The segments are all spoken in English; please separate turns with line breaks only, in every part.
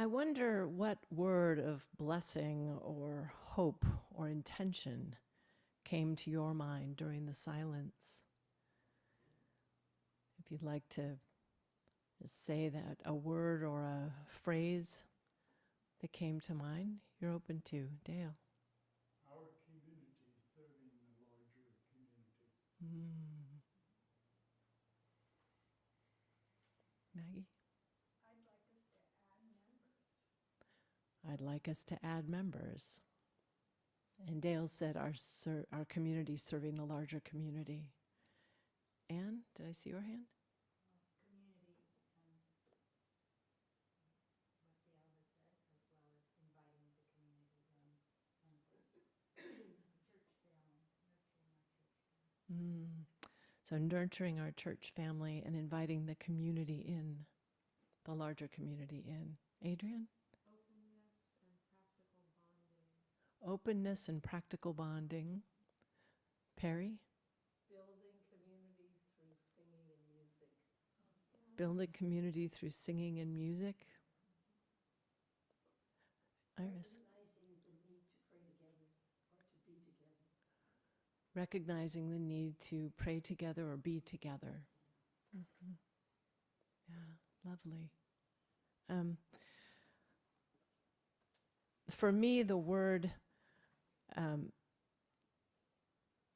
I wonder what word of blessing or hope or intention came to your mind during the silence. If you'd like to just say that, a word or a phrase that came to mind, you're open to. Dale.
Our community serving the larger community.
Maggie?
I'd like us to add members.
I'd like us to add members. And Dale said our community serving the larger community. Anne, did I see your hand?
Community and what Dale had said, as well as inviting the community and church family, nurturing our church family.
So nurturing our church family and inviting the community in, the larger community in. Adrian?
Openness and practical bonding.
Openness and practical bonding. Perry?
Building community through singing and music.
Building community through singing and music. Iris?
Recognizing the need to pray together or to be together.
Recognizing the need to pray together or be together. Mm-hmm. Yeah, lovely. For me, the word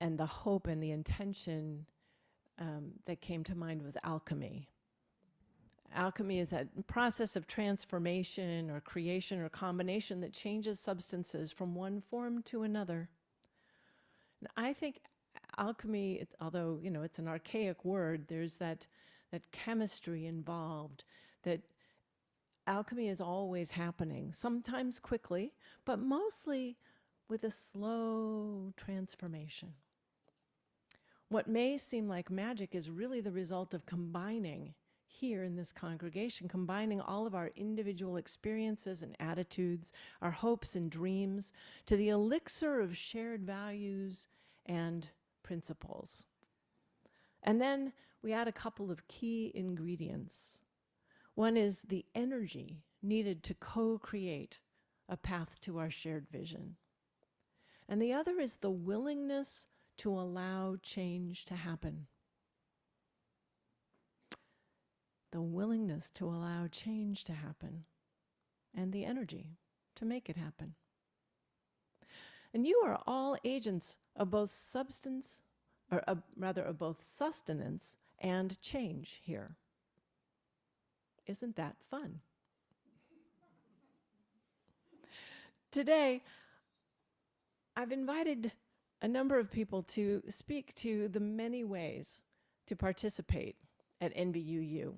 and the hope and the intention that came to mind was alchemy. Alchemy is that process of transformation or creation or combination that changes substances from one form to another. And I think alchemy, although it's an archaic word, there's that chemistry involved, that alchemy is always happening, sometimes quickly, but mostly with a slow transformation. What may seem like magic is really the result of combining here in this congregation, combining all of our individual experiences and attitudes, our hopes and dreams, to the elixir of shared values and principles. And then we add a couple of key ingredients. One is the energy needed to co-create a path to our shared vision. And the other is the willingness to allow change to happen. The willingness to allow change to happen, and the energy to make it happen. And you are all agents of both substance, or of both sustenance and change here. Isn't that fun? Today, I've invited a number of people to speak to the many ways to participate at NVUU.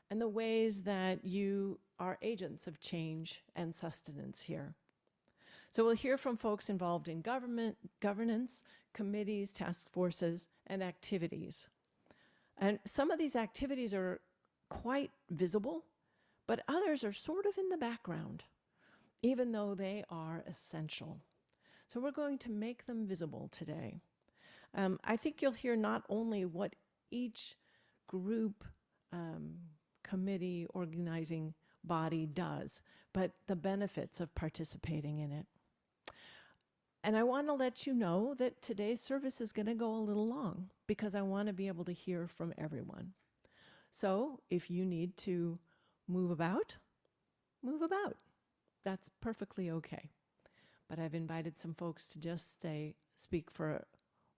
And the ways that you are agents of change and sustenance here. So we'll hear from folks involved in governance, committees, task forces, and activities. And some of these activities are quite visible, but others are sort of in the background, even though they are essential. So we're going to make them visible today. I think you'll hear not only what each group, committee, organizing body does, but the benefits of participating in it. And I want to let you know that today's service is going to go a little long because I want to be able to hear from everyone. So if you need to move about, move about. That's perfectly okay. But I've invited some folks to just speak for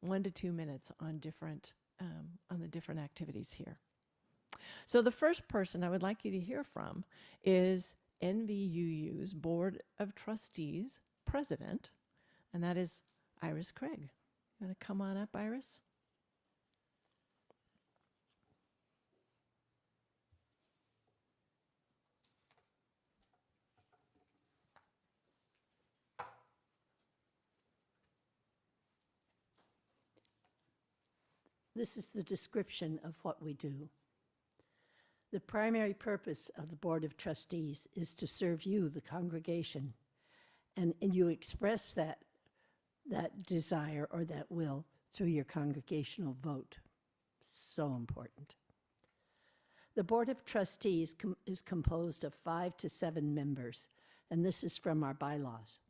1 to 2 minutes on the different activities here. So the first person I would like you to hear from is NVUU's Board of Trustees President, and that is Iris Craig. You want to come on up, Iris?
This is the description of what we do. The primary purpose of the Board of Trustees is to serve you, the congregation, and you express that desire or that will through your congregational vote. So important. The Board of Trustees is composed of 5 to 7 members, and this is from our bylaws.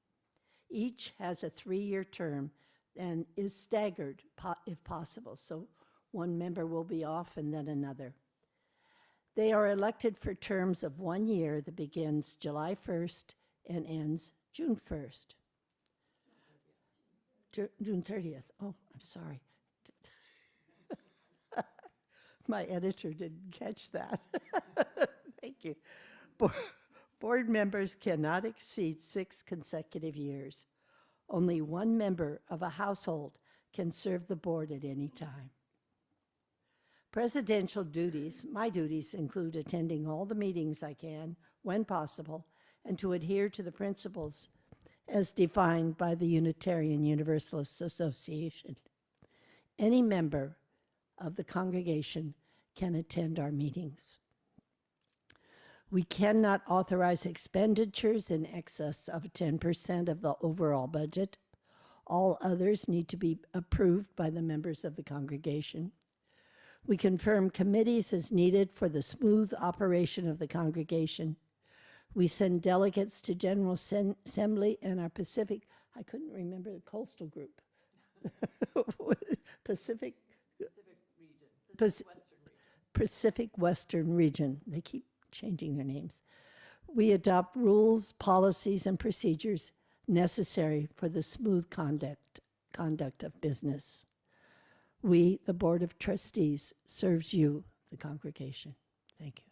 Each has a 3-year term and is staggered if possible, so one member will be off and then another. They are elected for terms of 1 year that begins July 1st and ends June 1st. June 30th. Oh, I'm sorry. My editor didn't catch that. Thank you. Board members cannot exceed 6 consecutive years. Only one member of a household can serve the board at any time. Presidential duties, my duties, include attending all the meetings I can, when possible, and to adhere to the principles as defined by the Unitarian Universalist Association. Any member of the congregation can attend our meetings. We cannot authorize expenditures in excess of 10% of the overall budget. All others need to be approved by the members of the congregation. We confirm committees as needed for the smooth operation of the congregation. We send delegates to General Assembly and our Pacific, I couldn't remember the coastal group. Pacific Western Region. They keep changing their names. We adopt rules, policies, and procedures necessary for the smooth conduct of business. We, the Board of Trustees, serves you, the congregation. Thank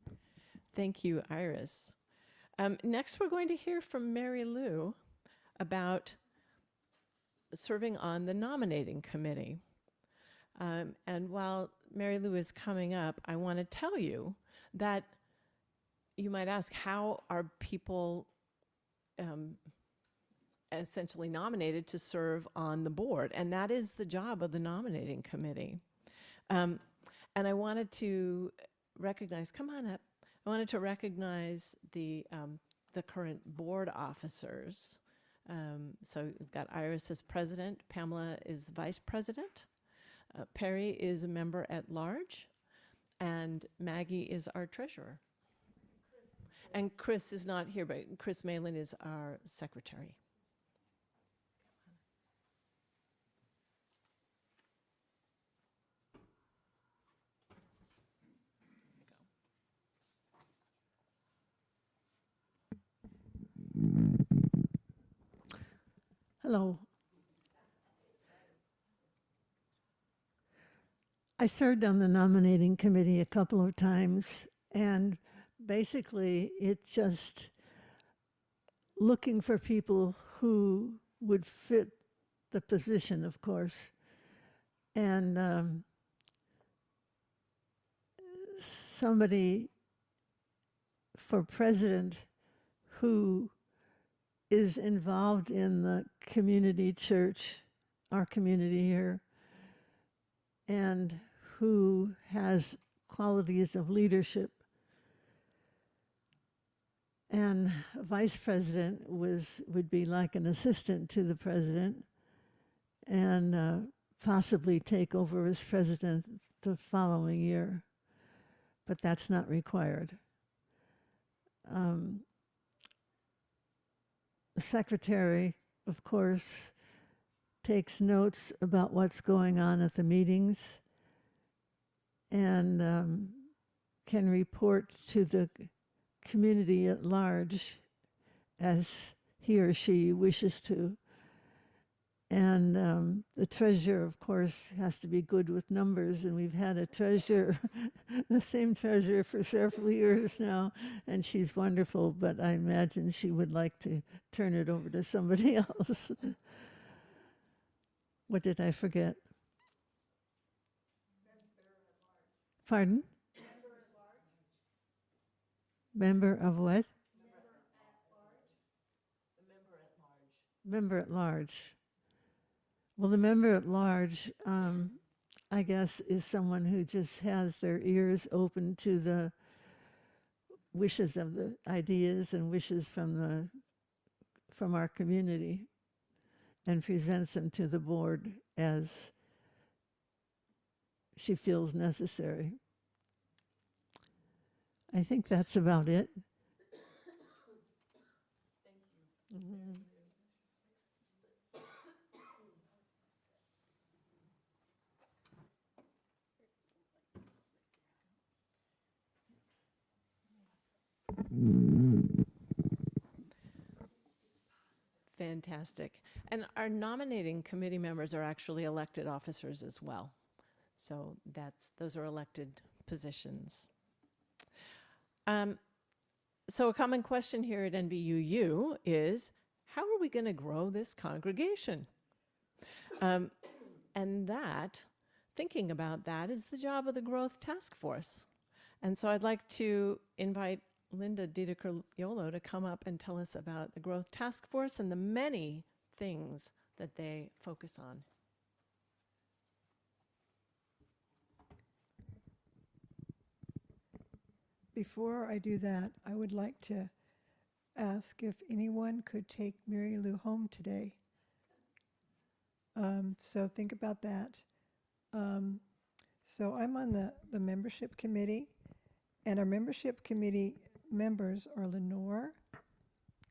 you.
Thank you, Iris. Next, we're going to hear from Mary Lou about serving on the nominating committee. And while Mary Lou is coming up, I want to tell you that you might ask, how are people essentially nominated to serve on the board? And that is the job of the nominating committee. And I wanted to recognize, come on up, I wanted to recognize the current board officers. So we've got Iris as president, Pamela is vice president, Perry is a member at large, and Maggie is our treasurer. And Chris is not here, but Chris Malin is our secretary.
Hello. I served on the nominating committee a couple of times, and basically it's just looking for people who would fit the position, of course. And somebody for president who is involved in the community church, our community here, and who has qualities of leadership. And vice president would be like an assistant to the president, and possibly take over as president the following year, but that's not required. The secretary, of course, takes notes about what's going on at the meetings and can report to the community at large as he or she wishes to. And the treasurer, of course, has to be good with numbers, and we've had a treasurer, the same treasurer for several years now, and she's wonderful, but I imagine she would like to turn it over to somebody else. What did I forget? Pardon? Member of what? Member at large. Well, the member at large, I guess, is someone who just has their ears open to the wishes of the ideas and wishes from our community, and presents them to the board as she feels necessary. I think that's about it. Mhm.
Fantastic. And our nominating committee members are actually elected officers as well. So those are elected positions. So a common question here at NVUU is, how are we going to grow this congregation? And thinking about that is the job of the Growth Task Force. And so I'd like to invite Linda DeLindachrist to come up and tell us about the Growth Task Force and the many things that they focus on.
Before I do that, I would like to ask if anyone could take Mary Lou home today. So think about that. So I'm on the membership committee, and our membership committee members are Lenore,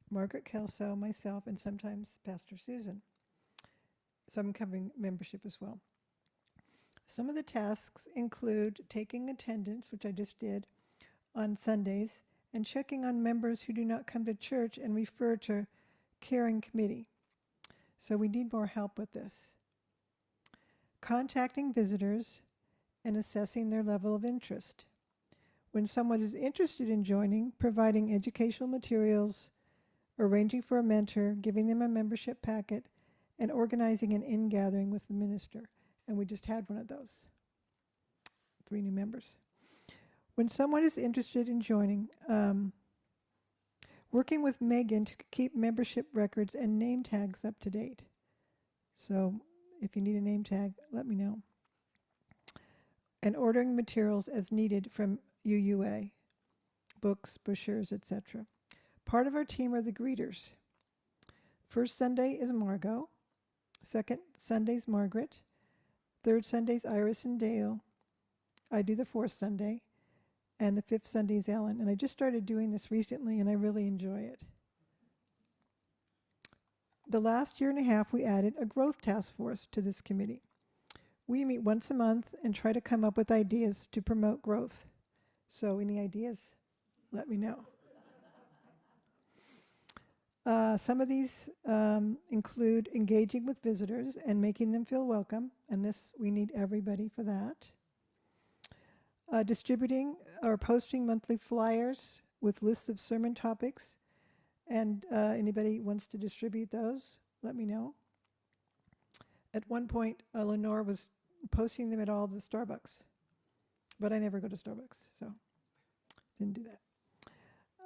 Margaret Kelso, myself, and sometimes Pastor Susan. So I'm covering membership as well. Some of the tasks include taking attendance, which I just did, on Sundays, and checking on members who do not come to church and refer to caring committee. So we need more help with this. Contacting visitors and assessing their level of interest. When someone is interested in joining, providing educational materials, arranging for a mentor, giving them a membership packet, and organizing an in-gathering with the minister. And we just had one of those. 3 new members. When someone is interested in joining, working with Megan to keep membership records and name tags up to date. So if you need a name tag, let me know. And ordering materials as needed from UUA, books, brochures, etc. Part of our team are the greeters. First Sunday is Margot. Second Sunday's Margaret. Third Sunday's Iris and Dale. I do the fourth Sunday. And the fifth Sunday is Ellen. And I just started doing this recently, and I really enjoy it. The last year and a half, we added a growth task force to this committee. We meet once a month and try to come up with ideas to promote growth. So any ideas? Let me know. Some of these include engaging with visitors and making them feel welcome. And this, we need everybody for that. Distributing or posting monthly flyers with lists of sermon topics. And anybody wants to distribute those, let me know. At one point, Lenore was posting them at all the Starbucks. But I never go to Starbucks, so didn't do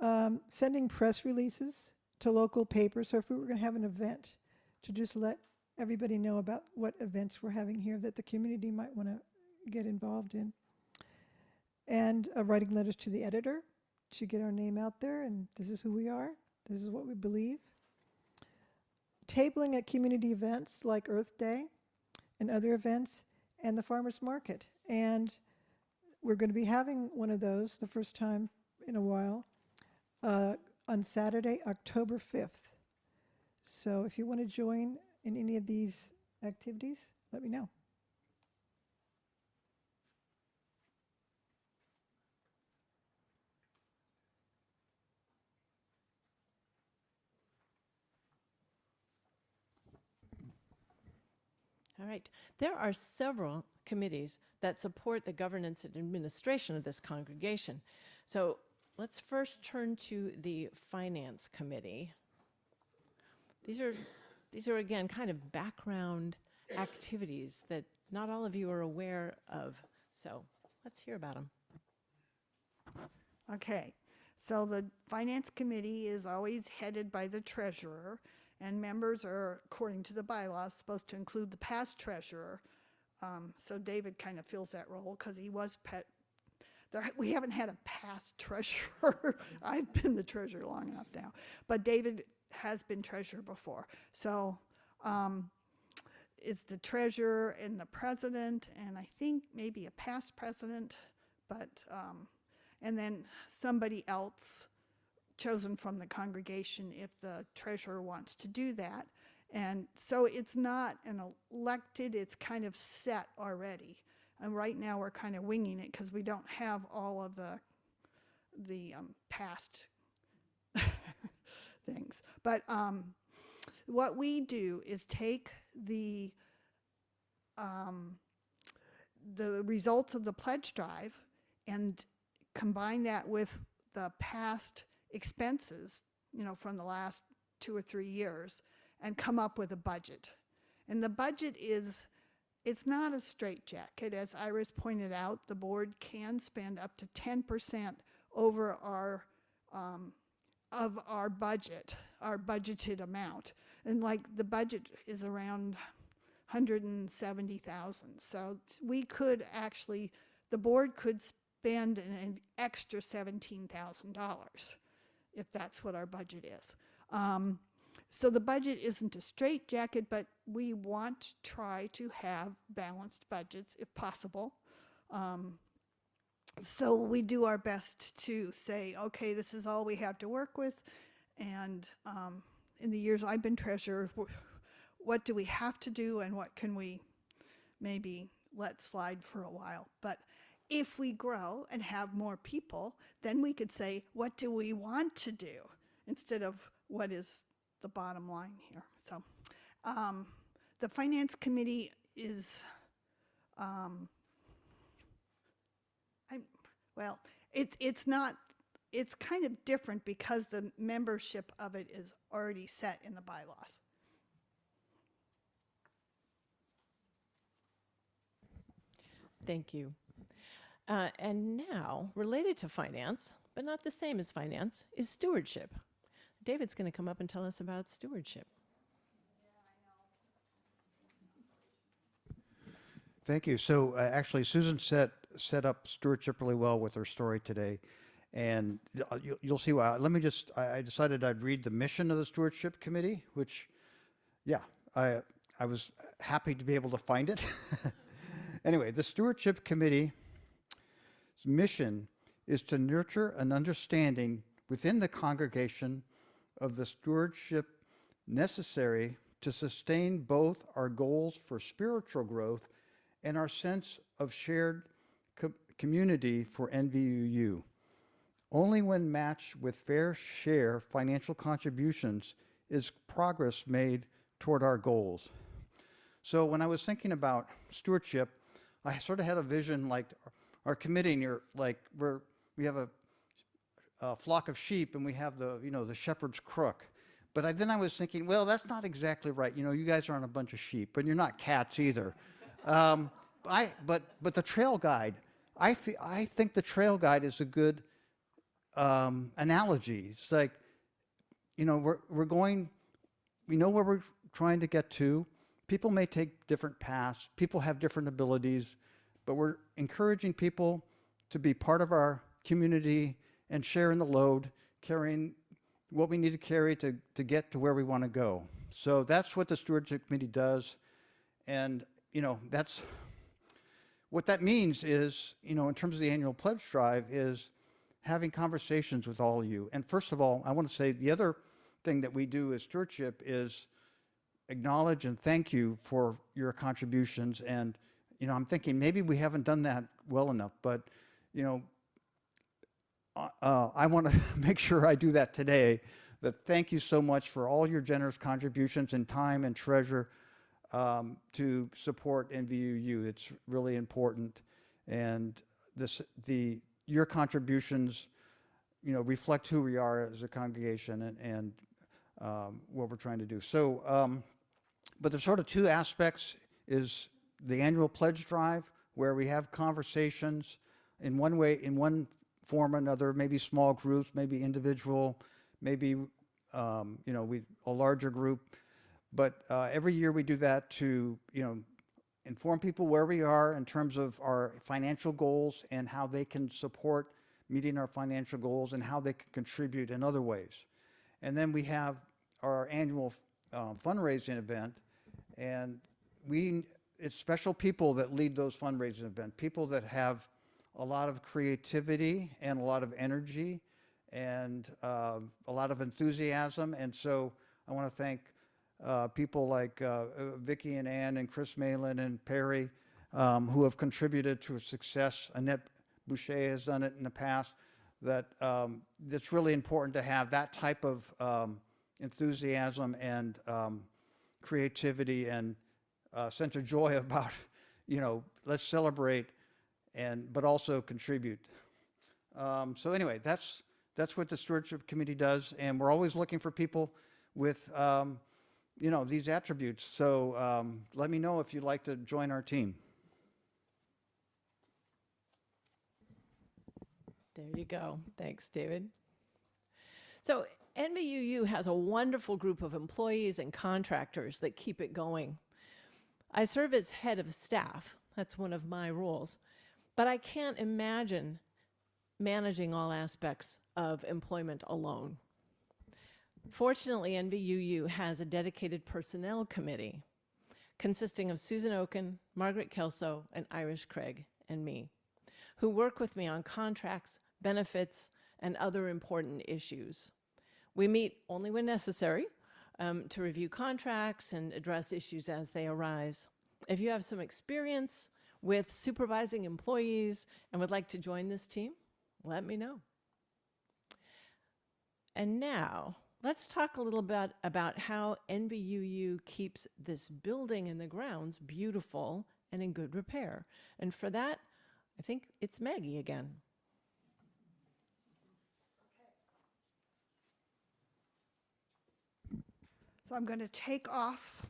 that. Sending press releases to local papers. So if we were going to have an event, to just let everybody know about what events we're having here that the community might want to get involved in. And writing letters to the editor to get our name out there, and this is who we are, this is what we believe. Tabling at community events like Earth Day and other events, and the farmers market. And we're going to be having one of those the first time in a while on Saturday, October 5th. So if you want to join in any of these activities, let me know.
All right. There are several committees that support the governance and administration of this congregation. So let's first turn to the Finance Committee. These are again kind of background activities that not all of you are aware of. So let's hear about them.
Okay, so the Finance Committee is always headed by the treasurer, and members are, according to the bylaws, supposed to include the past treasurer. So David kind of fills that role because he was we haven't had a past treasurer. I've been the treasurer long enough now, but David has been treasurer before. So it's the treasurer and the president, and I think maybe a past president, but, and then somebody else chosen from the congregation if the treasurer wants to do that. And so it's not an elected, it's kind of set already. And right now we're kind of winging it because we don't have all of the past things. But what we do is take the results of the pledge drive and combine that with the past expenses, you know, from the last 2 or 3 years, and come up with a budget. And the budget is, it's not a straitjacket. As Iris pointed out, the board can spend up to 10% over our of our budget, our budgeted amount. And like the budget is around 170,000. So we could actually, the board could spend an extra $17,000 if that's what our budget is. So the budget isn't a straitjacket, but we want to try to have balanced budgets if possible. So we do our best to say, okay, this is all we have to work with. And in the years I've been treasurer, what do we have to do and what can we maybe let slide for a while? But if we grow and have more people, then we could say, what do we want to do instead of what is the bottom line here. So the finance committee is, it's not, it's kind of different because the membership of it is already set in the bylaws.
Thank you. And now, related to finance, but not the same as finance, is stewardship. David's going to come up and tell us about stewardship.
Thank you. So actually, Susan set up stewardship really well with her story today. And you'll see why. I decided I'd read the mission of the Stewardship Committee, which, yeah, I was happy to be able to find it. Anyway, the Stewardship Committee's mission is to nurture an understanding within the congregation of the stewardship necessary to sustain both our goals for spiritual growth and our sense of shared community for NVUU. Only when matched with fair share financial contributions is progress made toward our goals. So when I was thinking about stewardship, I sort of had a vision like our committee, we have a flock of sheep and we have the shepherd's crook. But then I was thinking, well, that's not exactly right. You guys aren't a bunch of sheep, but you're not cats either. But the trail guide, I think the trail guide is a good analogy. It's like, we know where we're trying to get to. People may take different paths. People have different abilities, but we're encouraging people to be part of our community and share in the load, carrying what we need to carry to get to where we want to go. So that's what the Stewardship Committee does. And, that's what that means is, in terms of the annual pledge drive, is having conversations with all of you. And first of all, I want to say the other thing that we do as stewardship is acknowledge and thank you for your contributions. And, I'm thinking maybe we haven't done that well enough, but, I want to make sure I do that today, that thank you so much for all your generous contributions and time and treasure to support NVUU. It's really important. And your contributions, reflect who we are as a congregation and what we're trying to do. So, but there's sort of two aspects, is the annual pledge drive, where we have conversations in one form or another, maybe small groups, maybe individual, maybe a larger group. But every year we do that to inform people where we are in terms of our financial goals and how they can support meeting our financial goals and how they can contribute in other ways. And then we have our annual fundraising event, and it's special people that lead those fundraising events, people that have a lot of creativity and a lot of energy and a lot of enthusiasm. And so I want to thank people like Vicki and Ann and Chris Malin and Perry who have contributed to success. Annette Boucher has done it in the past. That's really important to have that type of enthusiasm and creativity and sense of joy about, let's celebrate but also contribute. So anyway, that's what the Stewardship Committee does, and we're always looking for people with, these attributes. So let me know if you'd like to join our team.
There you go. Thanks, David. So NVUU has a wonderful group of employees and contractors that keep it going. I serve as head of staff. That's one of my roles. But I can't imagine managing all aspects of employment alone. Fortunately, NVUU has a dedicated personnel committee consisting of Susan Oken, Margaret Kelso, and Irish Craig, and me, who work with me on contracts, benefits, and other important issues. We meet only when necessary to review contracts and address issues as they arise. If you have some experience with supervising employees and would like to join this team, let me know. And now, let's talk a little bit about how NVUU keeps this building and the grounds beautiful and in good repair. And for that, I think it's Maggie again.
So I'm going to take off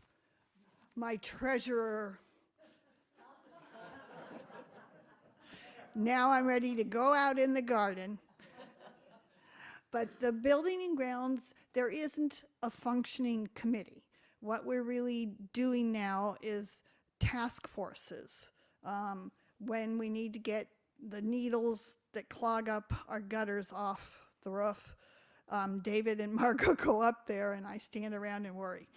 my treasurer. Now I'm ready to go out in the garden. But the building and grounds, there isn't a functioning committee. What we're really doing now is task forces. When we need to get the needles that clog up our gutters off the roof, David and Margot go up there and I stand around and worry.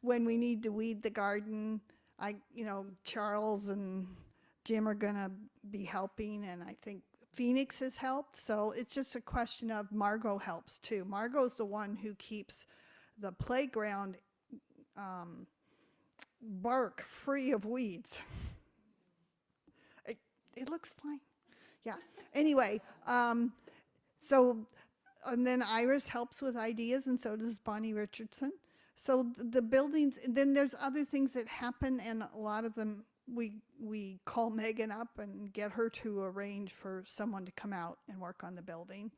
When we need to weed the garden, Charles and Jim are gonna be helping, and I think Phoenix has helped. So it's just a question of Margot helps too. Margot's the one who keeps the playground bark free of weeds. It looks fine. Yeah. Anyway, and then Iris helps with ideas, and so does Bonnie Richardson. So the buildings, and then there's other things that happen, and a lot of them we call Megan up and get her to arrange for someone to come out and work on the building.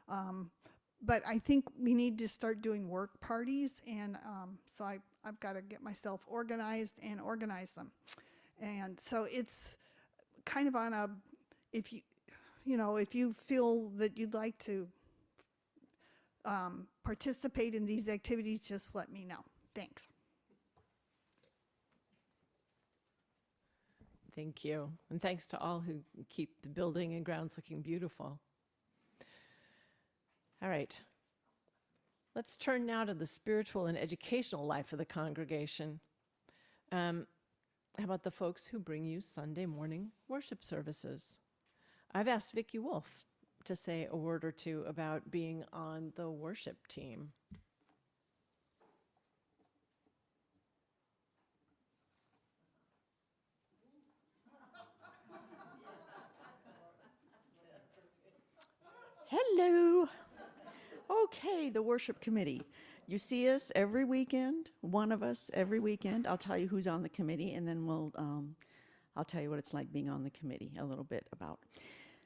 But I think we need to start doing work parties, and so I've got to get myself organized and organize them. And so it's kind of on a, if you feel that you'd like to participate in these activities, just let me know. Thanks.
Thank you. And thanks to all who keep the building and grounds looking beautiful. All right. Let's turn now to the spiritual and educational life of the congregation. How about the folks who bring you Sunday morning worship services? I've asked Vicki Wolf to say a word or two about being on the worship team.
Hello. Okay, the worship committee. You see us every weekend, one of us every weekend. I'll tell you who's on the committee, and then I'll tell you what it's like being on the committee, a little bit about.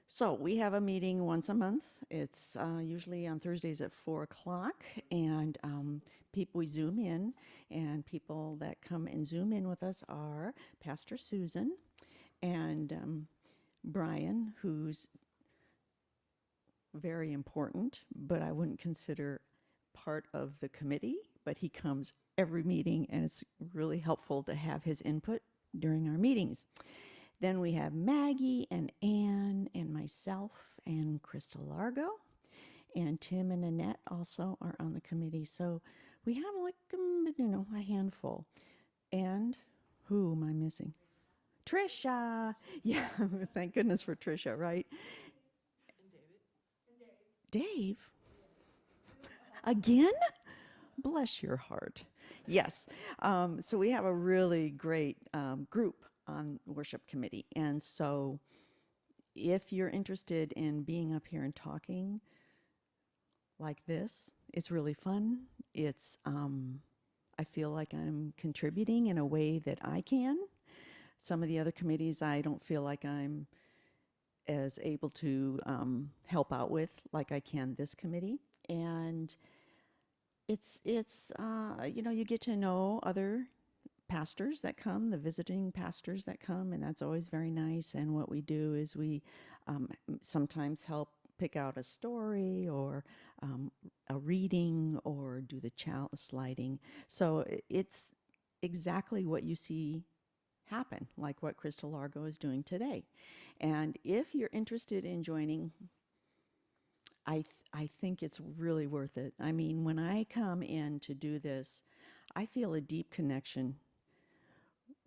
So we have a meeting once a month. It's usually on Thursdays at 4 o'clock, and we Zoom in, and people that come and Zoom in with us are Pastor Susan and Brian, who's very important, but I wouldn't consider part of the committee, but he comes every meeting, and it's really helpful to have his input during our meetings. Then we have Maggie and Ann and myself and Krystalargo, and Tim and Annette also are on the committee. So We have like, a handful. And who am I missing? Trisha. Yeah, thank goodness for Trisha, right? And Dave. Again? Bless your heart. Yes. So we have a really great group on worship committee. And so if you're interested in being up here and talking like this, it's really fun. It's, I feel like I'm contributing in a way that I can. Some of the other committees, I don't feel like I'm as able to help out with like I can this committee. And it's you get to know other pastors that come, the visiting pastors that come, and that's always very nice. And what we do is we sometimes help pick out a story or a reading or do the sliding. So it's exactly what you see happen, like what Krystalargo is doing today. And if you're interested in joining, I think it's really worth it. I mean, when I come in to do this, I feel a deep connection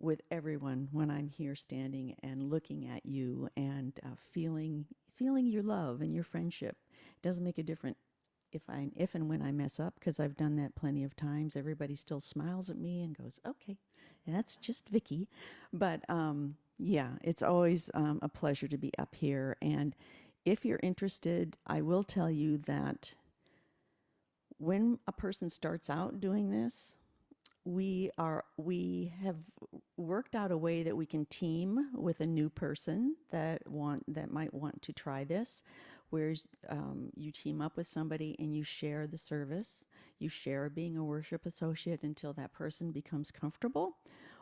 with everyone when I'm here standing and looking at you and feeling your love and your friendship. It doesn't make a difference if and when I mess up, because I've done that plenty of times. Everybody still smiles at me and goes, "Okay, that's just Vicky." But yeah, it's always a pleasure to be up here. And if you're interested, I will tell you that when a person starts out doing this, we have worked out a way that we can team with a new person that might want to try this, where you team up with somebody and you share the service, you share being a worship associate until that person becomes comfortable,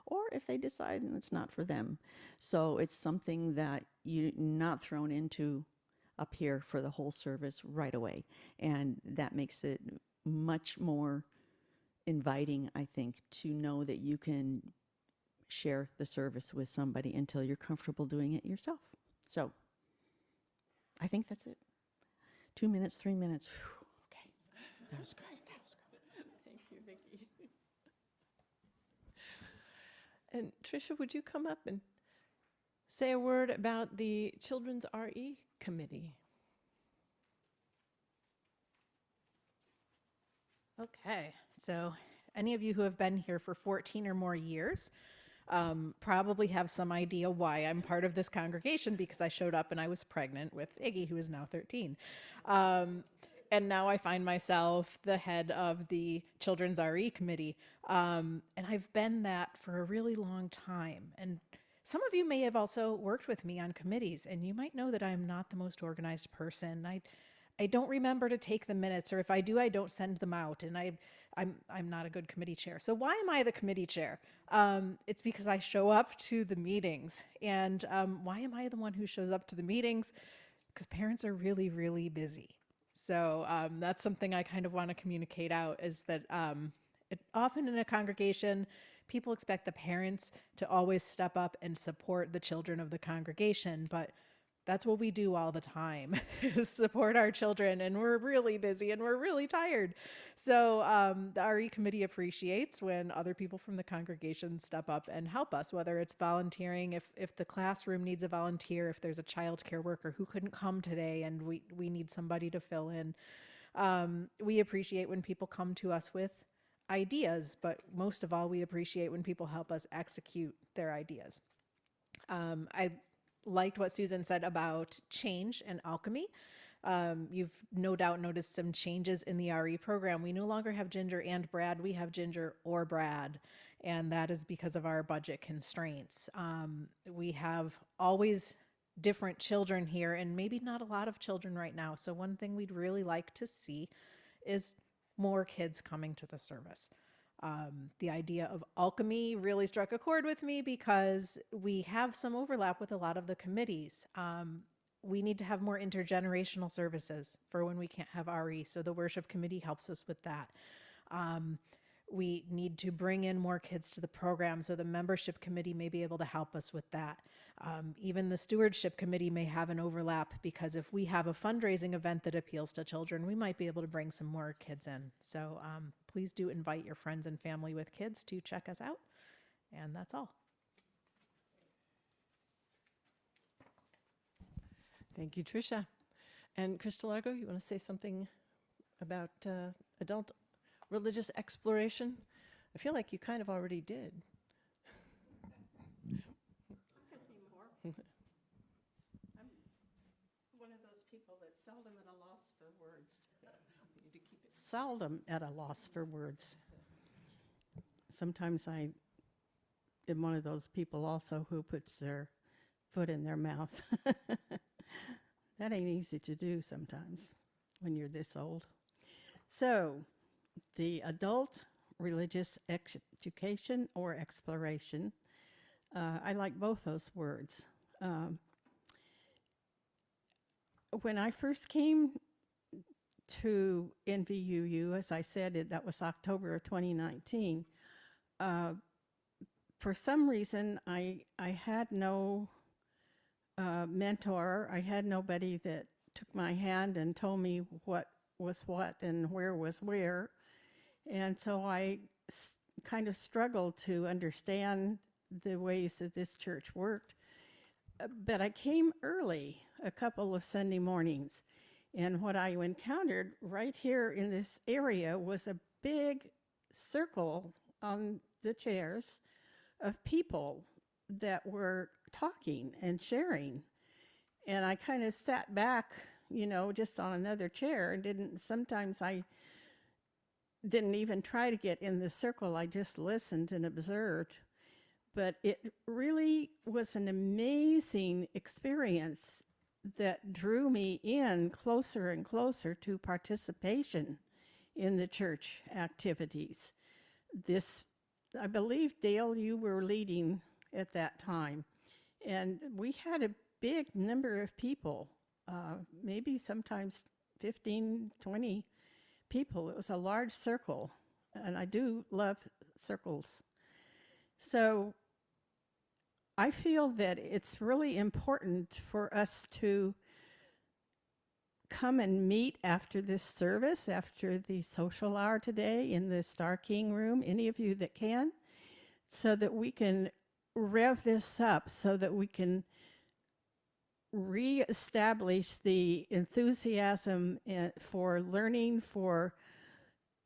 or if they decide it's not for them. So it's something that you're not thrown into up here for the whole service right away, and that makes it much more inviting, I think, to know that you can share the service with somebody until you're comfortable doing it yourself. So I think that's it. 2 minutes, 3 minutes. Whew, okay, that was good. That was good.
Thank you, Vicki. And Tricia, would you come up and say a word about the Children's RE Committee?
Okay, so any of you who have been here for 14 or more years probably have some idea why I'm part of this congregation, because I showed up and I was pregnant with Iggy, who is now 13. And now I find myself the head of the Children's RE Committee. And I've been that for a really long time. And some of you may have also worked with me on committees, and you might know that I'm not the most organized person. I don't remember to take the minutes, or if I do, I don't send them out, and I'm not a good committee chair. So why am I the committee chair? It's because I show up to the meetings. And why am I the one who shows up to the meetings? Because parents are really, really busy. So that's something I kind of want to communicate out, is that often in a congregation, people expect the parents to always step up and support the children of the congregation, but that's what we do all the time, is support our children, and we're really busy and we're really tired. So the RE Committee appreciates when other people from the congregation step up and help us, whether it's volunteering, if the classroom needs a volunteer, if there's a child care worker who couldn't come today and we need somebody to fill in. We appreciate when people come to us with ideas, but most of all, we appreciate when people help us execute their ideas. I liked what Susan said about change and alchemy. You've no doubt noticed some changes in the RE program. We no longer have Ginger and Brad, we have Ginger or Brad, and that is because of our budget constraints. We have always different children here, and maybe not a lot of children right now. So one thing we'd really like to see is more kids coming to the service. The idea of alchemy really struck a chord with me because we have some overlap with a lot of the committees. We need to have more intergenerational services for when we can't have RE, so the worship committee helps us with that. We need to bring in more kids to the program, so the membership committee may be able to help us with that. Even the stewardship committee may have an overlap, because if we have a fundraising event that appeals to children, we might be able to bring some more kids in. So please do invite your friends and family with kids to check us out. And that's all.
Thank you, Tricia. And Krystalargo, you want to say something about adult religious exploration? I feel like you kind of already did.
One of those people that's seldom at a loss for words. Seldom at a loss for words. Sometimes I am one of those people also who puts their foot in their mouth. That ain't easy to do sometimes when you're this old. So, the adult religious education or exploration, I like both those words. When I first came to NVUU, as I said, that was October of 2019, for some reason I had no mentor. I had nobody that took my hand and told me what was what and where was where. And so I kind of struggled to understand the ways that this church worked. But I came early, a couple of Sunday mornings, and what I encountered right here in this area was a big circle on the chairs of people that were talking and sharing. And I kind of sat back, just on another chair and sometimes I didn't even try to get in the circle. I just listened and observed. But it really was an amazing experience that drew me in closer and closer to participation in the church activities. I believe, Dale, you were leading at that time. And we had a big number of people, maybe sometimes 15, 20 people. It was a large circle, and I do love circles. So I feel that it's really important for us to come and meet after this service, after the social hour today in the Star King room, any of you that can, so that we can rev this up, so that we can reestablish the enthusiasm for learning, for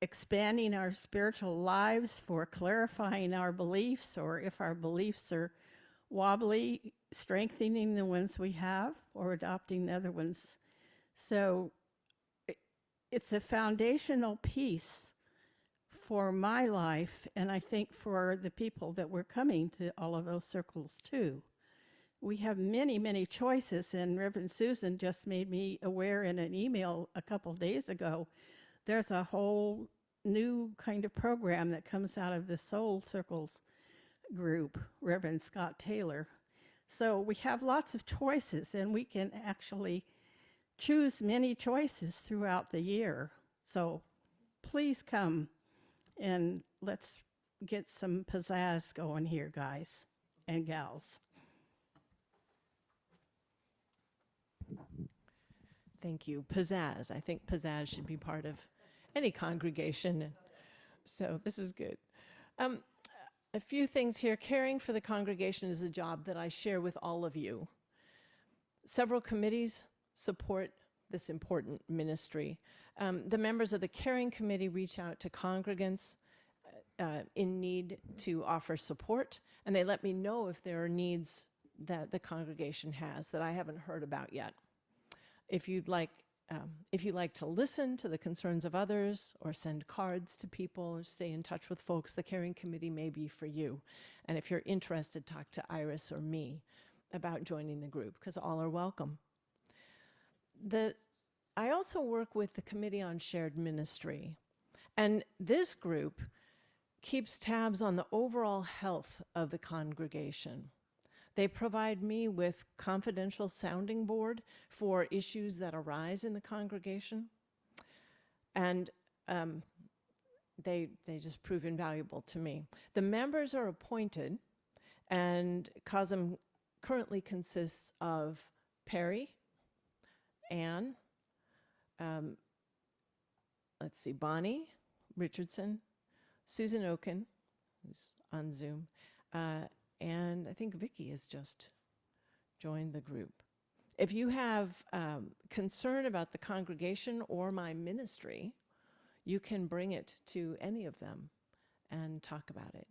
expanding our spiritual lives, for clarifying our beliefs, or if our beliefs are wobbly, strengthening the ones we have or adopting other ones. So it's a foundational piece for my life, and I think for the people that were coming to all of those circles too. We have many, many choices, and Reverend Susan just made me aware in an email a couple days ago. There's a whole new kind of program that comes out of the Soul Circles group, Reverend Scott Taylor. So we have lots of choices, and we can actually choose many choices throughout the year. So please come and let's get some pizzazz going here, guys and gals.
Thank you. Pizzazz. I think pizzazz should be part of any congregation. So this is good. A few things here. Caring for the congregation is a job that I share with all of you. Several committees support this important ministry. The members of the caring committee reach out to congregants in need to offer support, and they let me know if there are needs that the congregation has that I haven't heard about yet. If you'd like to listen to the concerns of others or send cards to people or stay in touch with folks, the caring committee may be for you. And if you're interested, talk to Iris or me about joining the group, because all are welcome. I also work with the Committee on Shared Ministry, and this group keeps tabs on the overall health of the congregation. They provide me with confidential sounding board for issues that arise in the congregation, and they just prove invaluable to me. The members are appointed, and COSM currently consists of Perry, Anne, Bonnie, Richardson, Susan Oken, who's on Zoom, and I think Vicki has just joined the group. If you have concern about the congregation or my ministry, you can bring it to any of them and talk about it.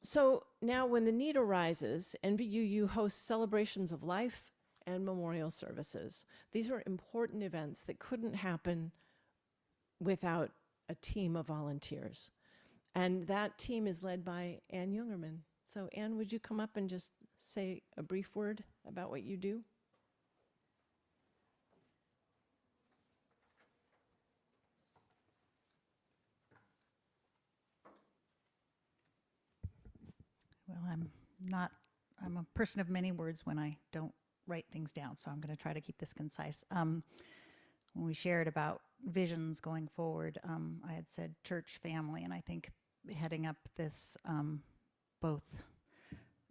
So now when the need arises, NVUU hosts celebrations of life and memorial services. These are important events that couldn't happen without a team of volunteers. And that team is led by Ann Jungerman. So Ann, would you come up and just say a brief word about what you do?
Well, I'm a person of many words when I don't write things down, so I'm going to try to keep this concise. When we shared about visions going forward, I had said church family, and I think heading up this both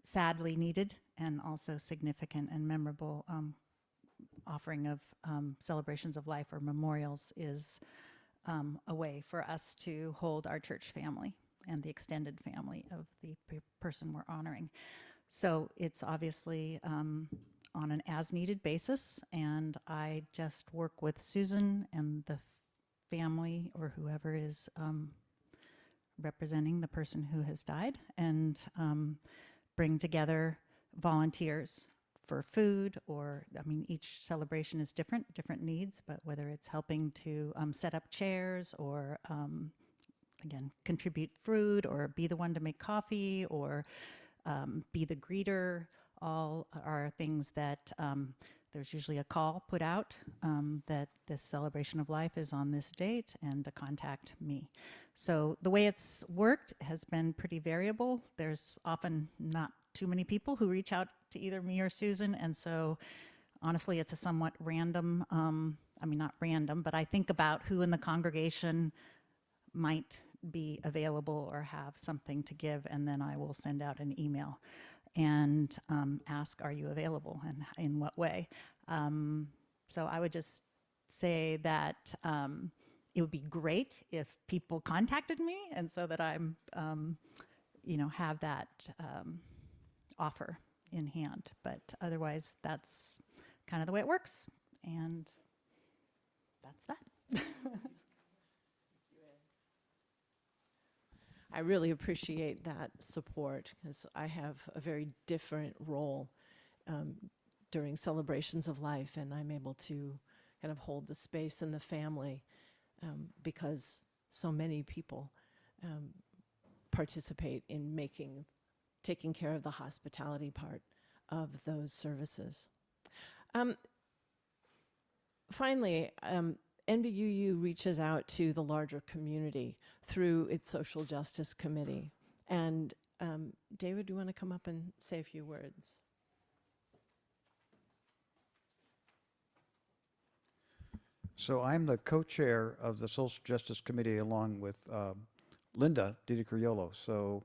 sadly needed and also significant and memorable offering of celebrations of life or memorials is a way for us to hold our church family and the extended family of the person we're honoring. So it's obviously on an as-needed basis, and I just work with Susan and the family or whoever is representing the person who has died, and bring together volunteers for food, or, I mean, each celebration is different needs, but whether it's helping to set up chairs or again, contribute food or be the one to make coffee or be the greeter, all are things that there's usually a call put out that this celebration of life is on this date and to contact me. So the way it's worked has been pretty variable. There's often not too many people who reach out to either me or Susan, and so honestly it's a somewhat random, I mean not random, but I think about who in the congregation might be available or have something to give, and then I will send out an email and ask, are you available, and in what way? So I would just say that it would be great if people contacted me, and so that I'm, have that offer in hand. But otherwise, that's kind of the way it works, and that's that.
I really appreciate that support, because I have a very different role during celebrations of life, and I'm able to kind of hold the space in the family because so many people participate in taking care of the hospitality part of those services. Finally, NVUU reaches out to the larger community through its Social Justice Committee. And David, do you want to come up and say a few words?
So I'm the co-chair of the Social Justice Committee along with Linda DiDiCriolo. So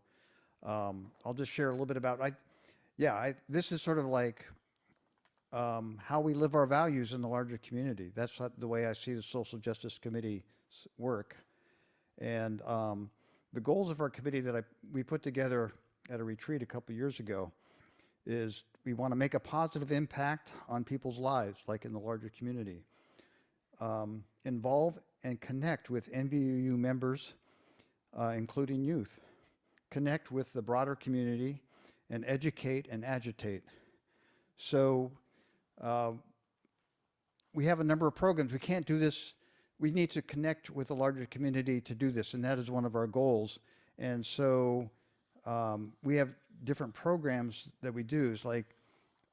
I'll just share a little bit about, this is sort of like how we live our values in the larger community. That's the way I see the Social Justice Committee work. And the goals of our committee that we put together at a retreat a couple years ago is we want to make a positive impact on people's lives, like in the larger community. Involve and connect with NVUU members, including youth. Connect with the broader community and educate and agitate. So we have a number of programs. We can't do this. We need to connect with the larger community to do this, and that is one of our goals. And so we have different programs that we do. It's like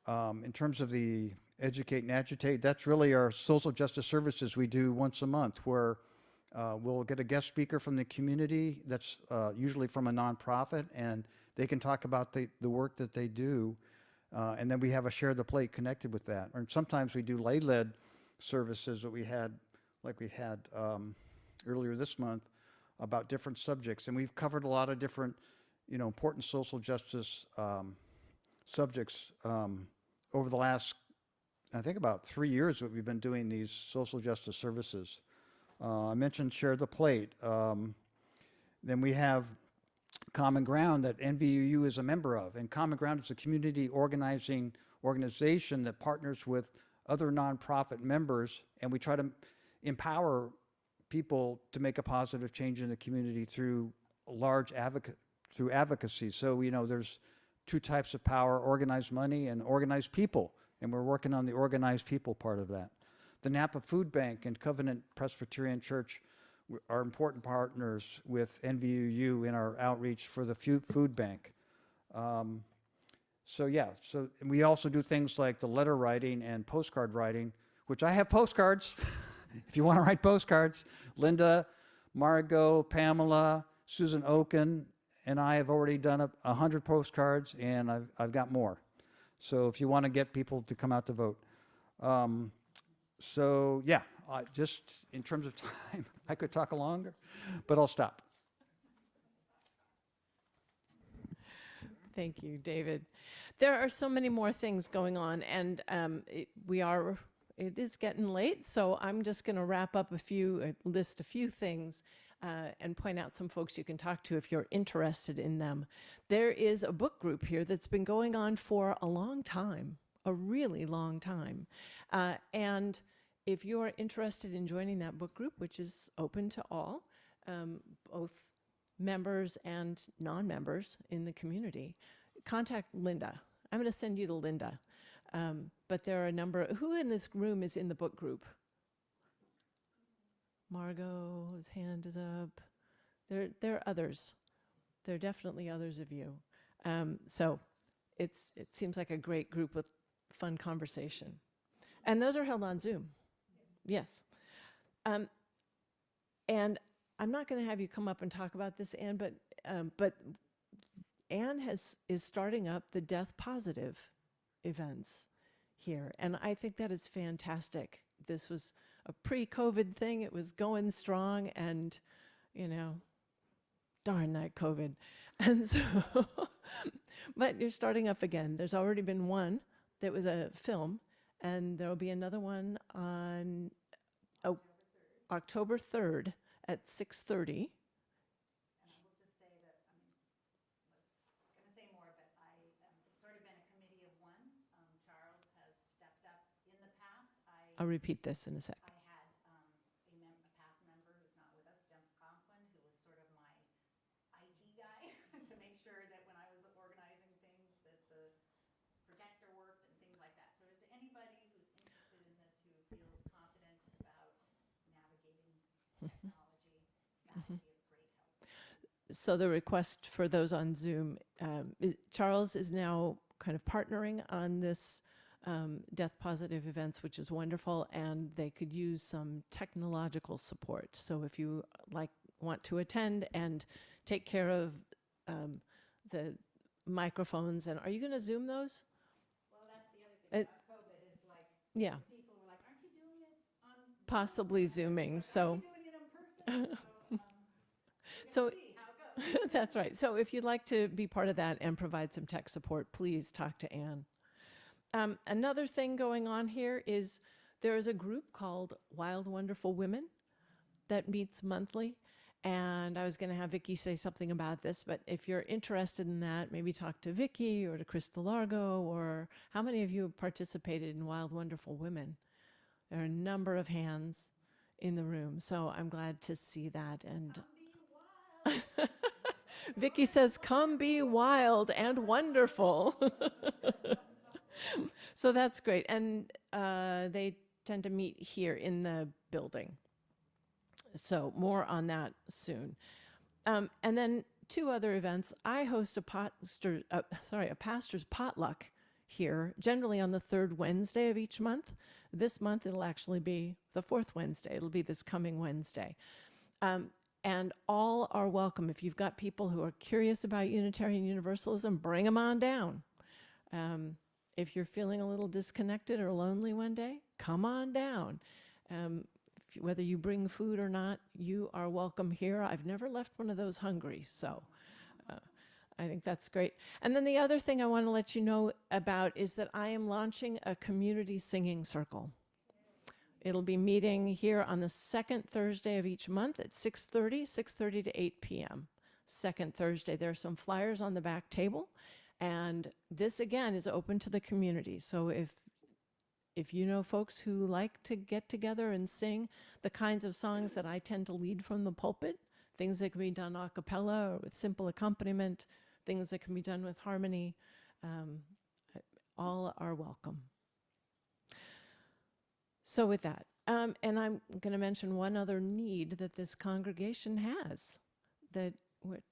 in terms of the educate and agitate, that's really our social justice services we do once a month, where we'll get a guest speaker from the community that's usually from a nonprofit, and they can talk about the work that they do. And then we have a share the plate connected with that. Or sometimes we do lay-led services that we had earlier this month about different subjects. And we've covered a lot of different, important social justice subjects over the last, I think about 3 years that we've been doing these social justice services. I mentioned Share the Plate. Then we have Common Ground that NVUU is a member of. And Common Ground is a community organization that partners with other nonprofit members, and we try to empower people to make a positive change in the community through advocacy. So, there's two types of power: organized money and organized people, and we're working on the organized people part of that. The Napa Food Bank and Covenant Presbyterian Church are important partners with NVUU in our outreach for the food bank. So we also do things like the letter writing and postcard writing, which I have postcards. If you want to write postcards, Linda, Margot, Pamela, Susan Oken, and I have already done 100 postcards, and I've got more. So if you want to get people to come out to vote. Just in terms of time, I could talk longer, but I'll stop.
Thank you, David. There are so many more things going on, and it is getting late, so I'm just going to wrap up list a few things and point out some folks you can talk to if you're interested in them. There is a book group here that's been going on for a long time, a really long time. And if you're interested in joining that book group, which is open to all, both members and non-members in the community, contact Linda. I'm going to send you to Linda. But there are a number. Who in this room is in the book group? Margot's hand is up. There are others. There are definitely others of you. So it seems like a great group with fun conversation. And those are held on Zoom. Yes. And I'm not going to have you come up and talk about this, Anne, but Anne is starting up the death positive events here, and I think that is fantastic. This was a pre-COVID thing. It was going strong, and darn that COVID. And so, but you're starting up again. There's already been one that was a film, and there will be another one on October 3rd at 6:30.
And I will just say that, was going to say more, but it's sort of been a committee of one. Charles has stepped up in the past.
I'll repeat this in a sec.
I had a past member who's not with us, Jeff Conklin, who was sort of my IT guy to make sure that when I was organizing things that the projector worked and things like that. So is there anybody who's interested in this who feels confident about navigating technology? That would be a great help.
So the request for those on Zoom, Charles is now kind of partnering on this death positive events, which is wonderful, and they could use some technological support. So if you want to attend and take care of the microphones, and are you going to Zoom those?
Well, that's the other thing about COVID is
yeah,
people were like, aren't you doing it on
possibly Zooming. So.
doing it in person?
So
See how it goes.
that's right. So if you'd like to be part of that and provide some tech support, please talk to Anne. Another thing going on here is there is a group called Wild Wonderful Women that meets monthly. And I was going to have Vicki say something about this, but if you're interested in that, maybe talk to Vicki or to Krystalargo, or how many of you have participated in Wild Wonderful Women? There are a number of hands in the room, so I'm glad to see that. And Vicki says, "Come be wild and wonderful." So that's great, and they tend to meet here in the building. So more on that soon. And then two other events. I host a pastor's potluck here, generally on the third Wednesday of each month. This month it'll actually be the fourth Wednesday. It'll be this coming Wednesday. And all are welcome. If you've got people who are curious about Unitarian Universalism, bring them on down. If you're feeling a little disconnected or lonely one day, come on down. Whether you bring food or not, you are welcome here. I've never left one of those hungry, so I think that's great. And then the other thing I want to let you know about is that I am launching a community singing circle. It'll be meeting here on the second Thursday of each month at 6:30 to 8 p.m. Second Thursday. There are some flyers on the back table, and this again is open to the community. So if you know folks who like to get together and sing the kinds of songs that I tend to lead from the pulpit, things that can be done a cappella or with simple accompaniment, things that can be done with harmony, all are welcome. So with that, and I'm going to mention one other need that this congregation has that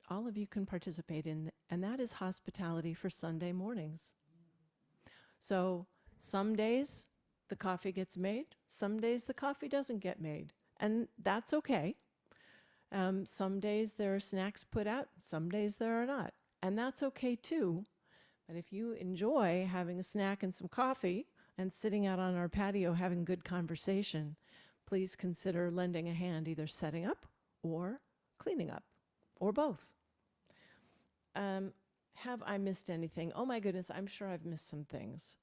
all of you can participate in, and that is hospitality for Sunday mornings. So some days the coffee gets made, some days the coffee doesn't get made, and that's okay. Some days there are snacks put out, some days there are not, and that's okay too. But if you enjoy having a snack and some coffee and sitting out on our patio having good conversation, please consider lending a hand, either setting up or cleaning up, or both. Have I missed anything? Oh my goodness, I'm sure I've missed some things.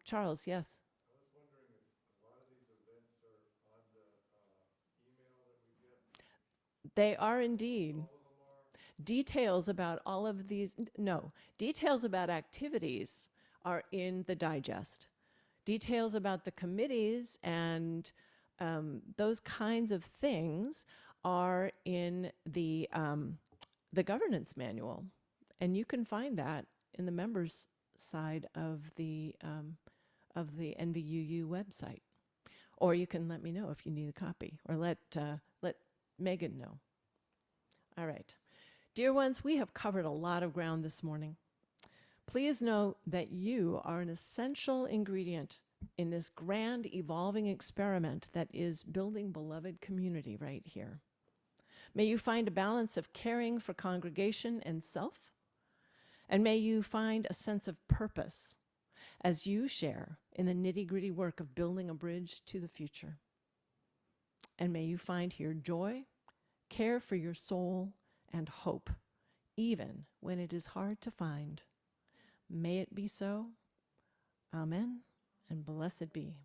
Charles, yes?
I was wondering if a lot of these events are on the email that we get.
They are indeed.
All of them are?
Details about all of these, no, details about activities are in the digest. Details about the committees and those kinds of things are in the governance manual. And you can find that in the members side of the NVUU website. Or you can let me know if you need a copy, or let Megan know. All right. Dear ones, we have covered a lot of ground this morning. Please know that you are an essential ingredient in this grand evolving experiment that is building beloved community right here. May you find a balance of caring for congregation and self, and may you find a sense of purpose as you share in the nitty-gritty work of building a bridge to the future. And may you find here joy, care for your soul, and hope, even when it is hard to find. May it be so. Amen, and blessed be.